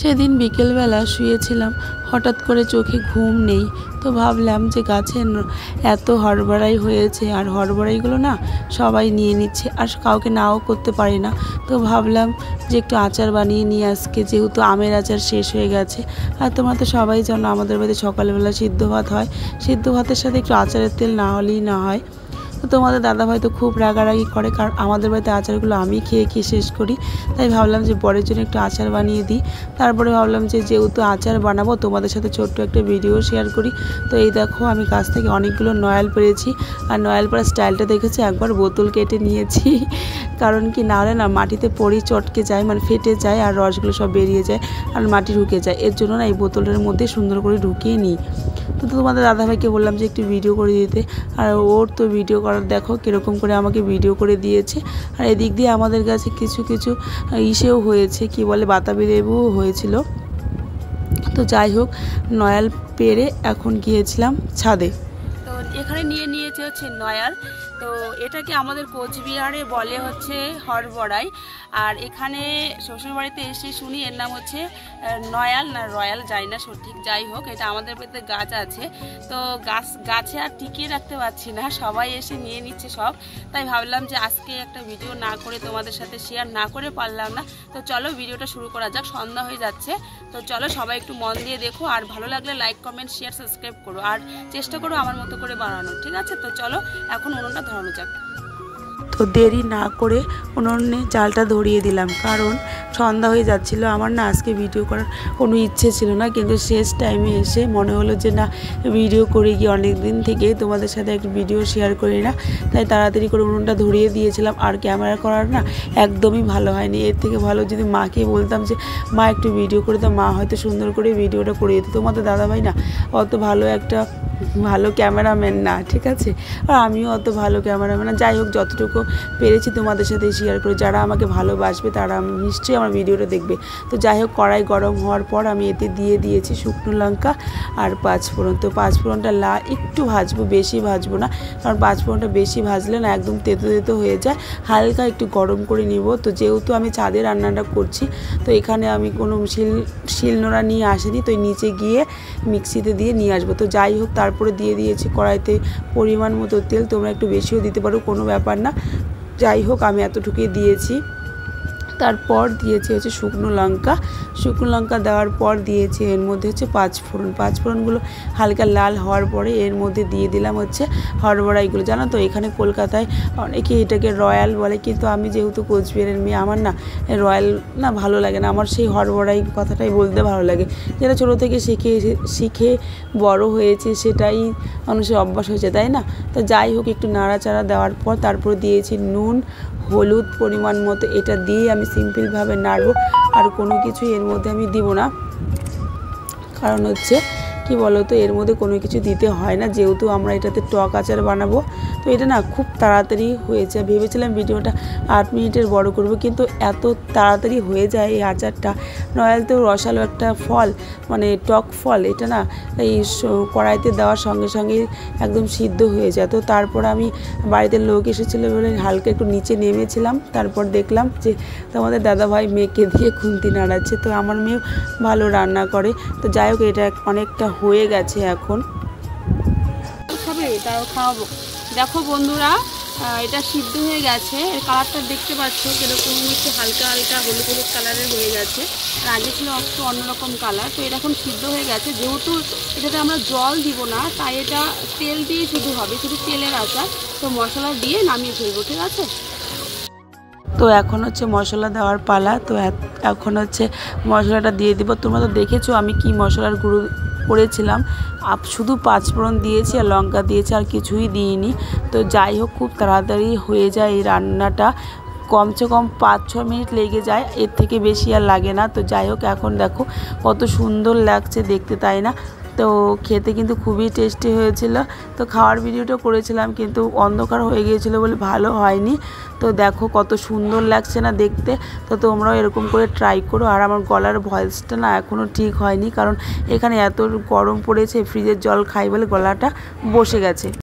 সেদিন বিকেলবেলা শুয়েছিলাম, হঠাৎ করে চোখে ঘুম নেই। তো ভাবলাম যে গাছে এত হরবড়াই হয়েছে, আর হরবড়াইগুলো না সবাই নিয়ে নিচ্ছে, আর কাউকে নাও করতে পারি না। তো ভাবলাম যে একটু আচার বানিয়ে নিয়ে আজকে, যেহেতু আমের আচার শেষ হয়ে গেছে। আর তোমরা তো সবাই জানো আমাদের বাড়িতে সকালবেলা সিদ্ধ ভাত হয়, সিদ্ধ ভাতের সাথে একটু আচারের তেল না হলেই না হয়। তো তোমাদের দাদাভাই তো খুব রাগারাগি করে, কারণ আমাদের বাড়িতে আচারগুলো আমি খেয়ে শেষ করি। তাই ভাবলাম যে বরের জন্য একটু আচার বানিয়ে দিই। তারপরে ভাবলাম যে যেহেতু আচার বানাবো, তোমাদের সাথে ছোট্ট একটা ভিডিও শেয়ার করি। তো এই দেখো, আমি গাছ থেকে অনেকগুলো নয়াল পেরেছি, আর নয়াল পাড়ার স্টাইলটা দেখেছি, একবার বোতল কেটে নিয়েছি। কারণ কি, না হলে না মাটিতে পড়ি চটকে যায়, মানে ফেটে যায়, আর রসগুলো সব বেরিয়ে যায়, আর মাটি ঢুকে যায়। এর জন্য না এই বোতলের মধ্যে সুন্দর করে ঢুকিয়ে নিই। তো তোমাদের দাদাভাইকে বললাম যে একটু ভিডিও করে দিতে, আর ওর তো ভিডিও করার দেখো কীরকম করে আমাকে ভিডিও করে দিয়েছে। আর এদিক দিয়ে আমাদের কাছে কিছু কিছু ইসেও হয়েছে, কি বলে, বাতাবি লেবুও হয়েছিল। তো যাই হোক, নয়াল পেরে এখন গিয়েছিলাম ছাদে। তো এখানে নিয়েছে হচ্ছে নয়াল। তো এটাকে আমাদের কোচবিহারে বলে হচ্ছে হরবড়াই। আর এখানে শ্বশুরবাড়িতে এসে শুনি এর নাম হচ্ছে নয়াল না রয়াল, যাই না সঠিক। যাই হোক, এটা আমাদের বাড়িতে গাছ আছে। তো গাছে আর টিকিয়ে রাখতে পারছি না, সবাই এসে নিয়ে নিচ্ছে সব। তাই ভাবলাম যে আজকে একটা ভিডিও না করে, তোমাদের সাথে শেয়ার না করে পারলাম না। তো চলো ভিডিওটা শুরু করা যাক, সন্ধ্যা হয়ে যাচ্ছে। তো চলো সবাই একটু মন দিয়ে দেখো, আর ভালো লাগলে লাইক, কমেন্ট, শেয়ার, সাবস্ক্রাইব করো, আর চেষ্টা করো আমার মতো করে বানানোর, ঠিক আছে? তো চলো এখন উনুনটা ধরানো যাক। তো দেরি না করে উনুনে জালটা ধরিয়ে দিলাম, কারণ সন্ধ্যা হয়ে যাচ্ছিল। আমার না আজকে ভিডিও করার কোনো ইচ্ছে ছিল না, কিন্তু শেষ টাইমে এসে মনে হলো যে না, ভিডিও করে গিয়ে অনেক দিন থেকে তোমাদের সাথে একটা ভিডিও শেয়ার করি না। তাই তাড়াতাড়ি করে উনুনটা ধরিয়ে দিয়েছিলাম। আর ক্যামেরা করার না একদমই ভালো হয়নি। এর থেকে ভালো যদি মাকে বলতাম যে মা একটু ভিডিও করে দাও, মা হয়তো সুন্দর করে ভিডিওটা করে দিত। তোমাদের দাদাভাই না অত ভালো ক্যামেরাম্যান না, ঠিক আছে? আর আমিও অত ভালো ক্যামেরাম্যান না। যাই হোক, যতটুকু পেরেছি তোমাদের সাথে শেয়ার করে, যারা আমাকে ভালোবাসবে তারা নিশ্চয়ই আমার ভিডিওটা দেখবে। তো যাই হোক, কড়াই গরম হওয়ার পর আমি এতে দিয়ে দিয়েছি শুকনো লঙ্কা আর পাঁচফোড়ন। তো পাঁচফোড়নটা একটু ভাজবো, বেশি ভাজবো না, কারণ পাঁচফোড়নটা বেশি ভাজলে না একদম তেতো তেতো হয়ে যায়। হালকা একটু গরম করে নিব। তো যেহেতু আমি ছাদে রান্নাটা করছি, তো এখানে আমি কোনো শিলনোড়া নিয়ে আসিনি, তো নিচে গিয়ে মিক্সিতে দিয়ে নিয়ে আসবো। তো যাই হোক, তারপরে দিয়ে দিয়েছি কড়াইতে পরিমাণ মতো তেল। তোমরা একটু বেশিও দিতে পারো, কোনো ব্যাপার না। যাই হোক, আমি এতটুকুই দিয়েছি। তারপর দিয়েছি হচ্ছে শুকনো লঙ্কা দেওয়ার পর দিয়েছি এর মধ্যে হচ্ছে পাঁচফোড়নগুলো হালকা লাল হওয়ার পরে এর মধ্যে দিয়ে দিলাম হচ্ছে হরবড়াইগুলো। জানো তো, এখানে কলকাতায় অনেকে এটাকে রয়্যাল বলে, কিন্তু আমি যেহেতু কোচবিহারের মেয়ে, আমার না রয়্যাল না ভালো লাগে না। আমার সেই হরবড়াই কথাটাই বলতে ভালো লাগে, যেটা ছোটো থেকে শিখে বড় হয়েছে, সেটাই মানুষের অভ্যাস হয়েছে, তাই না? তো যাই হোক, একটু নাড়াচাড়া দেওয়ার পর তারপর দিয়েছি নুন, হলুদ পরিমাণ মতো। এটা দিয়ে আমি সিম্পলভাবে নাড়ব, আর কোনো কিছু এর মধ্যে আমি দিব না। কারণ হচ্ছে কি বলো তো, এর মধ্যে কোনো কিছু দিতে হয় না, যেহেতু আমরা এটাতে টক আচার বানাবো। তো এটা না খুব তাড়াতাড়ি হয়েছে। ভেবেছিলাম ভিডিওটা 8 মিনিটের বড় করব, কিন্তু এত তাড়াতাড়ি হয়ে যায় এই আচারটা। নয়াল তো রসালো একটা ফল, মানে টক ফল, এটা না এই কড়াইতে দেওয়ার সঙ্গে সঙ্গে একদম সিদ্ধ হয়ে যায়। তো তারপর আমি, বাড়িতে লোক এসেছিলো বলে হালকা একটু নিচে নেমেছিলাম। তারপর দেখলাম যে তোমাদের দাদাভাই মেয়েকে দিয়ে খুন্তি নাড়াচ্ছে। তো আমার মেয়েও ভালো রান্না করে। তো যাই হোক, এটা অনেকটা হয়ে গেছে এখন। তাও খাওয়াবো। দেখো বন্ধুরা, এটা সিদ্ধ হয়ে গেছে। এর কালারটা দেখতে পাচ্ছ কীরকম, একটু হালকা হালকা হলুদ হলুদ কালারের হয়ে গেছে। আর আগে ছিল একটু অন্যরকম কালার। তো এটা এখন সিদ্ধ হয়ে গেছে। যেহেতু এটাতে আমরা জল দিব না, তাই এটা তেল দিয়ে শুধু হবে, শুধু তেলের আচার। তো মশলা দিয়ে নামিয়ে ফেলবো, ঠিক আছে? তো এখন হচ্ছে মশলা দেওয়ার পালা। তো এখন হচ্ছে মশলাটা দিয়ে দিব। তোমরা তো দেখেছো আমি কি মশলার গুঁড়ো করেছিলাম। শুধু পাঁচফোড়ন দিয়েছি আর লঙ্কা দিয়েছি, আর কিছুই দিইনি। তো যাই হোক, খুব তাড়াতাড়ি হয়ে যায় এই রান্নাটা। কমসে কম 5-6 মিনিট লেগে যায়, এর থেকে বেশি আর লাগে না। তো যাই হোক, এখন দেখো কত সুন্দর লাগছে দেখতে, তাই না? তো খেতে কিন্তু খুবই টেস্টি হয়েছিল। তো খাওয়ার ভিডিওটা করেছিলাম, কিন্তু অন্ধকার হয়ে গিয়েছিলো বলে ভালো হয়নি। তো দেখো কত সুন্দর লাগছে না দেখতে। তো তোমরাও এরকম করে ট্রাই করো। আর আমার গলার ভয়েসটা না এখনও ঠিক হয়নি, কারণ এখানে এত গরম পড়েছে, ফ্রিজের জল খাই বলে গলাটা বসে গেছে।